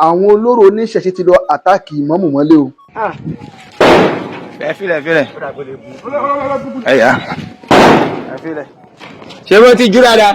àwọn olóró oníṣẹ̀ṣe ti lọ àtáàkì ìmáàmù mọ́lé o. ẹ filẹ̀ ẹ̀yà ẹ filẹ̀ ṣé wọ́n ti jú dáadáa.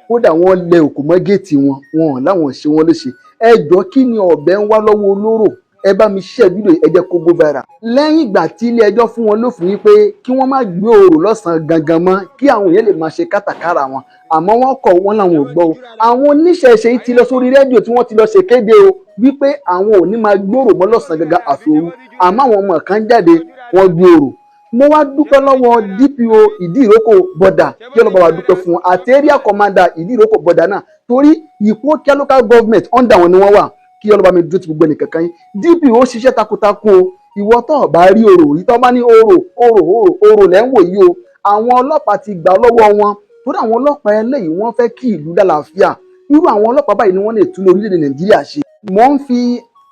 kódà wọ́n lẹ òkú mọ́ géètì wọn láwọn ṣe wọ́n léṣe. ẹ jọ kí ni ọ̀bẹ ń wá lọ́wọ́ olóró? ẹ bá mi ṣe fídíò ẹ jẹ́ kó go viral. lẹ́yìn ìgbà tí ilé ẹjọ́ fún wọn lófin wípé kí wọ́n má gbé orò lọ́sàn-án gangan mọ́ kí àwọn èèyàn lè máa ṣe kátàkárà wọn, àmọ́ wọ́n kọ̀ wọ́n làwọn ò gbọ́ o. àwọn oníṣẹ̀ṣe yìí ti lọ sórí rédíò tí wọ́n ti lọ ṣèkéde o wípé àwọn ò ní máa gbòòrò mọ́ lọ́sàn-án gangan àfòru, àmọ́ àwọn ọmọ kan jáde wọ́n gbé orò. mo wá dúpẹ́ lọ́wọ́ DPO Ìdíròkò bọ́dà kí ọlọ́ba wa dúpẹ́ fún wọn àti area commander Ìdíròkò bọ́dà náà torí Ìpókíà local government under wọn ni wọ́n wà. Kí ọlọ́ba mi dúró ti gbogbo ẹnì kankan yín. DPO ṣiṣẹ́ takuntakun o. ìwọ tó o bá rí orò rí tó bá ní orò lẹ́ ń wò yìí o. àwọn ọlọ́pàá ti gbà lọ́wọ́ wọn torí àwọn ọlọ́pàá eléyìí wọ́n fẹ́ kí ìlú lálàáfíà. irú àwọn ọlọ́pàá báyìí ni wọ́n lè tún orílẹ̀-èdè Nàìjíríà ṣe. mo ń fi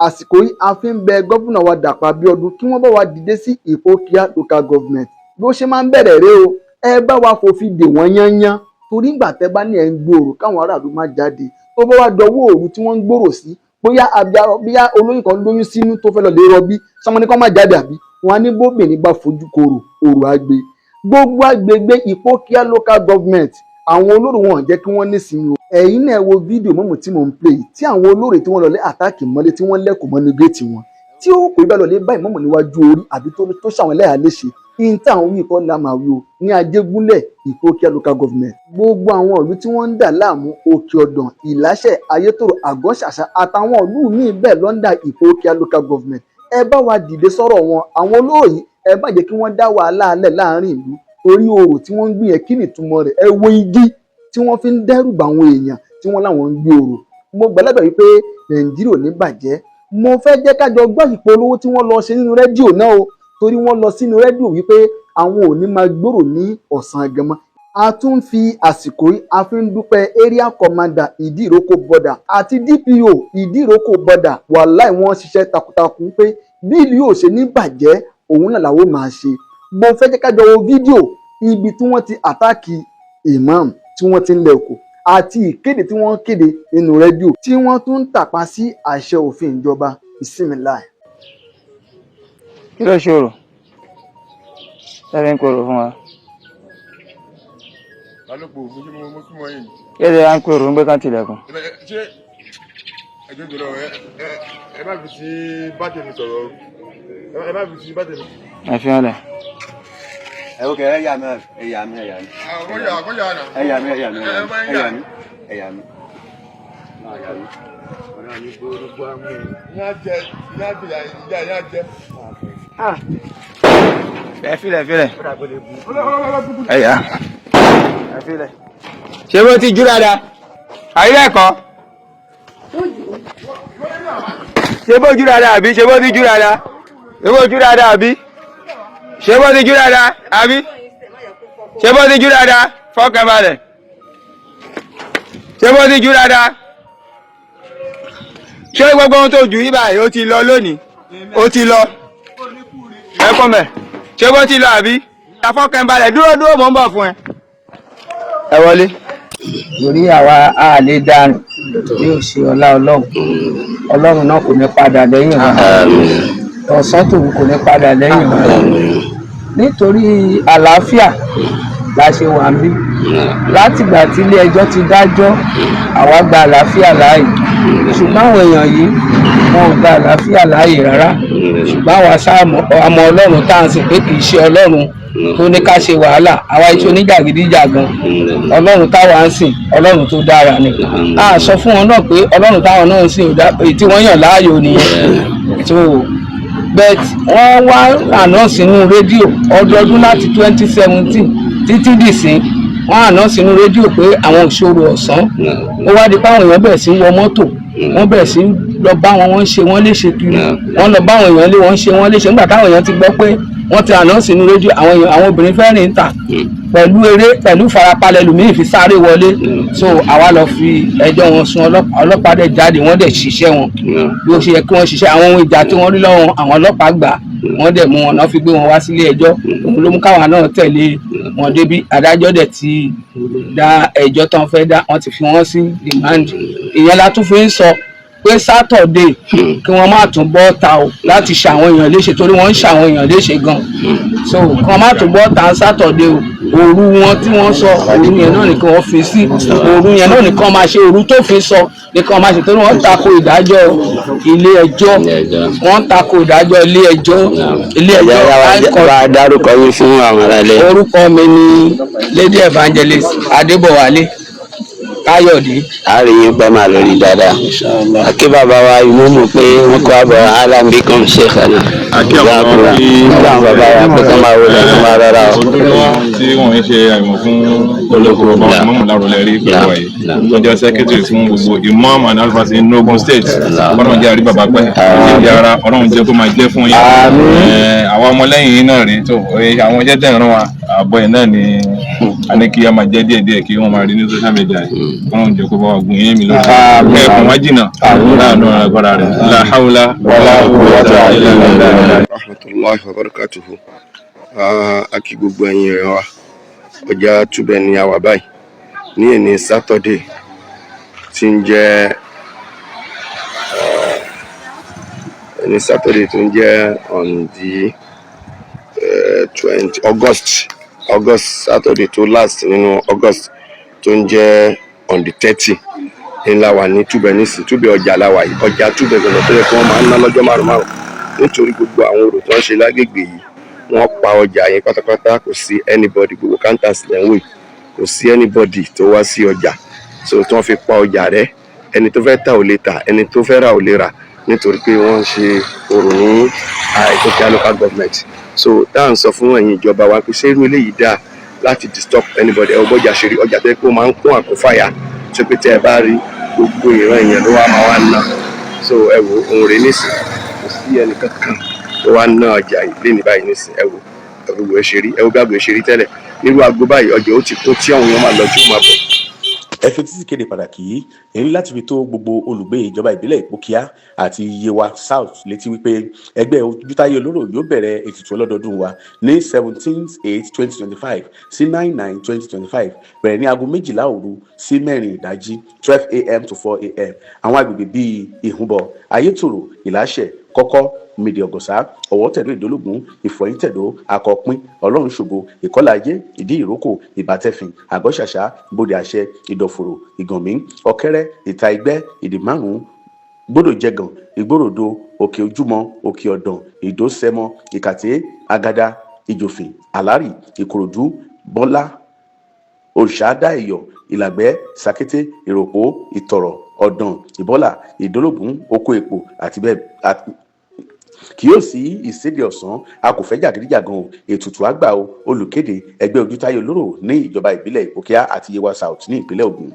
àsìkò yìí a fi ń bẹ gómìnà wa Dàpọ̀ Abíọ́dún kí wọ́n bá wa dìde sí Ìpókíà local government bí ó ṣe máa ń bẹ̀rẹ̀ rẹ o. ẹ bá wa fòfin dè wọ́n yányán torí ìgbà tẹ́ bá ní ẹ̀ ń gbòòrò káwọn aráàlú má jáde tó bá wá dọwọ́ òru tí wọ́n ń gbòòrò sí bóyá olóyún kan lóyún sínú tó fẹ́ lọ lè rọbí sọmọ ní kó má jáde àbí wọn á ní bóbìnrin bá fojú korò òrò àgbè. gbogbo agbègbè Ìpókíà local government àwọn olóró wọn jẹ́ kí wọ́n nísìnyí o. ẹ̀yin náà wo fídíò mọ́mù tí mò ń play tí àwọn olóró tí wọ́n lọ lé àtáàkì mọ́lé tí wọ́n lẹ́kọ̀ọ́ mọ́nú géètì wọn tí ó kò bá lọ lé báyìí mọ́mù níwájú orí àbí tó ṣàwọn ẹlẹ́yà léṣe ní táwọn wí kọ́ la máa wí o ní Ajégúnlẹ̀ Ìpókíà local government. gbogbo àwọn ìlú tí wọ́n ń dà láàmú Òkè Ọ̀dàn Ìláṣẹ̀ Ayétòrò Àgọ́ Ṣàṣà àtàwọn ìlú míì bẹ́ẹ̀ lọ́ndà Ìpókíà local government. ẹ bá wa dìde sọ̀rọ̀ wọn àwọn olóró yìí ẹ má jẹ́ kí wọ́n dá wàhálà alẹ̀ láàrin ìlú torí orò tí wọ́n ń gbìn yẹn kí ni ìtumọ̀ rẹ̀ ẹ wo igi tí wọ́n fi ń dẹ́rù bá àwọn èèyàn tí wọ́n láwọn ń gbé orò. mo gbàládọ̀ wípé Nàìjíríà ò ní bàjẹ́. mo fẹ́ jẹ́ kájọ gbọ́ ìpolówó tí wọ́n lọ ṣe nínú rédíò náà o torí wọ́n lọ sínú rédíò wípé àwọn ò ní máa gbòòrò ní ọ̀sán àgànmọ́. a tún fi àsìkò yìí a fi ń dúpẹ́ area commander Ìdíròkò bọ́dà àti DPO Ìdíròkò bọ́dà wàláì wọ́n ṣiṣẹ́ takuntakun pé bí ìlú yóò ṣe ní bàjẹ́ òun náà làwọn máa ṣe. mo fẹ́ jẹ́ kájọ wo fídíò ibi tí wọ́n ti àtáàkì imam tí wọ́n ti ń lẹ̀ òkò àti ìkéde tí wọ́n kéde nínú rédíò tí wọ́n tún ń tàpá sí àṣẹ òfin ìjọba Bismillah. kí ló ṣòro tẹ́lẹ̀ ń kóró fún wa. alópò mo ṣe mo súnmọ́ yìí. kí ẹ ń kóró ń gbé kán tilẹ̀kùn. ṣé ẹjọ́ jùlọ ẹ má fi sí bátẹ̀mí sọ̀rọ̀ ẹ má fi sí bátẹ̀mí. ẹ fi hàn lẹ̀. ẹ ó kẹ ẹ yà mí ẹ yà mí ẹ yà mí. àkọ́jà àná. ẹ yà mí ẹ yà mí ẹ yà mí ẹ yà mí ẹ yà mí. ọ̀nà mi gbogbo àmú. ìyá jẹ ìyá jẹ. ẹ filẹ̀ ẹ̀yà ẹ filẹ̀. ṣé bó ti jú dáadáa àyè ẹ̀kọ́ ṣé bó jú dáadáa àbí ṣé bó ti jú dáadáa ṣé bó jú dáadáa àbí ṣé bó ti jú dáadáa àbí ṣé bó ti jú dáadáa fọkàn balẹ̀ ṣé bó ti jú dáadáa ṣé gbogbo ohun tó jù yí báyìí ó ti lọ lónìí ó ti lọ ẹ kọ́ mẹ́ ṣé bó ti lọ àbí afọ́kàn balẹ̀ dúró mò ń bọ̀ fún ẹ. ẹ wọlé. torí àwa a lè dárìn bí ó ṣe ọlá ọlọ́run náà kò ní padà lẹ́yìn wa ọ̀sán tòun kò ní padà lẹ́yìn wa nítorí àlàáfíà la ṣe wà ń bí látìgbà tí ilé ẹjọ́ ti dájọ́ àwa gba àlàáfíà láàyè ṣùgbọ́n àwọn èèyàn yìí wọn ò gba àlàáfíà láàyè rárá ṣùgbọ́n àwa àmọ́ ọlọ́run tá à ń sìn pé kì í ṣe ọlọ́run tó ní ká ṣe wàhálà àwa iṣẹ́ oníjàgídíjàgan ọlọ́run táwa ń sìn ọlọ́run tó dára ni a sọ fún wọn náà pé ọlọ́run táwọn náà ń sìn tí wọ́n yàn láàyò nìyẹn tó bet wọ́n wá àná sínú rédíò ọdọọdún láti 2017 títí dìsín wọ́n àná sínú rédíò pé àwọn ìṣòro ọ̀sán ó wá di páwọn èèyàn bẹ̀rẹ̀ sí wọ mọ́tò wọ́n bẹ̀rẹ̀ sí lọ bá wọn ṣe wọ́n léṣe kiri wọ́n lọ bá àwọn èèyàn lé wọ́n ṣe wọ́n léṣe nígbà táwọn èèyàn ti gbọ́ pé wọ́n ti àná sínú rédíò àwọn obìnrin fẹ́ rìn ta pẹ̀lú eré pẹ̀lú farapalẹ̀ lùmíì fi sáré wọlé so àwa lọ fi ẹjọ́ wọn sun ọlọ́pàá dẹ̀ jáde wọ́n dẹ̀ ṣiṣẹ́ wọn bí ó ṣe yẹ kí wọ́n ṣiṣẹ́ àwọn ohun ìjà tí wọ́n rí lọ́wọ́ àwọn ọlọ́pàá gbà wọ́n dẹ̀ mú wọn náà fi gbé wọn wá sílé ẹjọ́ òun ló mú káwa náà tẹ̀lé wọn débi adájọ́ dẹ̀ ti dá ẹjọ́ tán fẹ́ dá wọ́n ti fi wọ́n sí demand ìyẹn la tún fi ń sọ pé sátọ̀dé kí wọ́n má tún bọ́ ta o láti ṣàwọn èèyàn léṣe torí wọ́n ń ṣàwọn èèyàn léṣe gan so kí wọ́n má tún bọ́ ta sátọ̀dé o òru wọn tí wọ́n sọ òru yẹn náà nìkan wọ́n fi sí òru yẹn náà nìkan máa ṣe òru tó fi sọ nìkan máa ṣe torí wọ́n tako ìdájọ́ ilé ẹjọ́ wọ́n tako ìdájọ́ ilé ẹjọ́ wá dárúkọ yín fún àwọn ará ilé. orúkọ mi ni Lady Evangelist Adébọ̀wálé Káyọ̀dé. a rí yín pẹ́ máa lórí dáadáa. akí bàbá wa ìmú mọ̀ pé wọ́n kọ́ àbọ̀ aláǹbí kan ṣe kàná. akí àwọn bàbá wa pé kọ́ máa wọlé kọ́ máa rọra o. tí wọ́n ń ṣe àìmọ̀ fún olóko ọba ìmọ̀mù lárọ̀lẹ́ rí pẹ̀lú wáyé tó jẹ́ sẹ́kítírì fún gbogbo imam and alifasi in Ogun State ọlọ́run jẹ́ àrí bàbá pẹ́ ìdí ara ọlọ́run jẹ́ kó máa jẹ́ fún yín. àwọn ọmọlẹ́yìn yín náà rí tó àwọn jẹ́ tẹ̀ràn wa àbọ̀ yìí náà ni a ní kí a máa jẹ́ díẹ̀díẹ̀ kí wọ́n máa rí ní social media yìí ọlọ́run jẹ́ kó bá wa gùn yín mi lórí ẹ̀kùn wá jìnnà láàánú agbára rẹ̀ la hawla wala quwwata illa billah. rahmatullahi wa barakatuhu. Akí gbogbo ẹ̀yin rẹ̀ wa ọjà túbẹ̀ ní àwa báyìí ní ẹni sátọ̀dé tí ń jẹ́ ẹni sátọ̀dé tó ń jẹ́ on the 20 August sátọ̀dé tó last nínú August tó ń jẹ́ on the 30 ńlá wà ní túbẹ̀ nísìn túbẹ̀ ọjà láwà yìí ọjà túbẹ̀ gbọ̀ngàn tó yẹ kí wọ́n máa ń ná lọ́jọ́ márùn-ún nítorí gbogbo àwọn orò tó ń ṣe lágbègbè yìí wọ́n pa ọjà yẹn pátápátá kò sí anybody gbogbo counters lẹ́wọ̀n kò sí anybody tó wá sí ọjà so tí wọ́n fi pa ọjà rẹ̀ ẹni tó fẹ́ tà ò lè tà ẹni tó fẹ́ rà ò lè rà nítorí pé wọ́n ń ṣe orò ní Ìpókíà local government so dáhùn sọ fún ẹ̀yin ìjọba wa pé ṣé irú eléyìí dáa láti disturb anybody ẹ ọgbọ́jà ṣe rí ọjà tó yẹ kó máa ń kún àkúnfàyà tó pé tẹ́ ẹ bá rí gbogbo ìran èèyàn ló wá máa wá ná so ẹ wo ohun rẹ̀ nísìn kò sí ẹnì kankan tó wá ná ọjà ilé ní báyìí nísìn ẹ wo gbogbo ẹ ṣe rí ẹ wo bí àgbò ẹ ṣe rí tẹ́lẹ̀ nírú aago báyìí ọjà ó ti kún tí àwọn èèyàn máa lọ tí ó máa bọ̀. ẹ fi títí kéde pàtàkì yìí èyí láti fi tó gbogbo olùgbé ìjọba ìbílẹ̀ Ìpókíà àti Yewa South létí wípé ẹgbẹ́ Ojútáyé Olóró yóò bẹ̀rẹ̀ ètùtù ọlọ́dọọdún wa ní 17/8/2025 sí 9/9/2025 bẹ̀rẹ̀ ní aago 12 òru sí 4 ìdájí 12 a.m. to 4 a.m. àwọn agbègbè bíi Ìhúnbọ Ayétòrò Ìláṣẹ Kọ́kọ́ Mìdí Ọ̀gọ̀sá Ọ̀wọ́tẹ̀dó Ìdólógún Ìfọ̀yíntẹ̀dó Akọ̀pín Ọlọ́run Ṣògo Ìkọ́làyé Ìdí Ìrókò Ìbátẹ́fìn Àgọ́ṣàṣà Bódè Àṣẹ Ìdọ̀fòrò Ìgànmí Ọ̀kẹ́rẹ́ Ìta Ẹgbẹ́ Ìdí Márùn-ún Gbódò Jẹgàn Ìgbòròdó Òkè Ojúmọ Òkè Ọ̀dàn Ìdó Sẹ́mọ Ìkàtẹ́ Agada Ìjòfìn Àlárì Ìkòròdú Bọ́lá Òrìṣàdáìyọ̀ Ìlàgbẹ́ Sàkété Ìròpó Ìtọ̀rọ̀ Ọ̀dàn Ìbọ́là Ìdólógún Oko Èpò àti bẹ́ẹ̀ kì yóò sí ìséde ọ̀sán a kò fẹ́ jàgídíjàgan o ètùtù àgbà o olùkéde ẹgbẹ́ Ojútáyé Olóró ní ìjọba ìbílẹ̀ Ìpókíà àti Yewa South ní ìpínlẹ̀ Ògùn.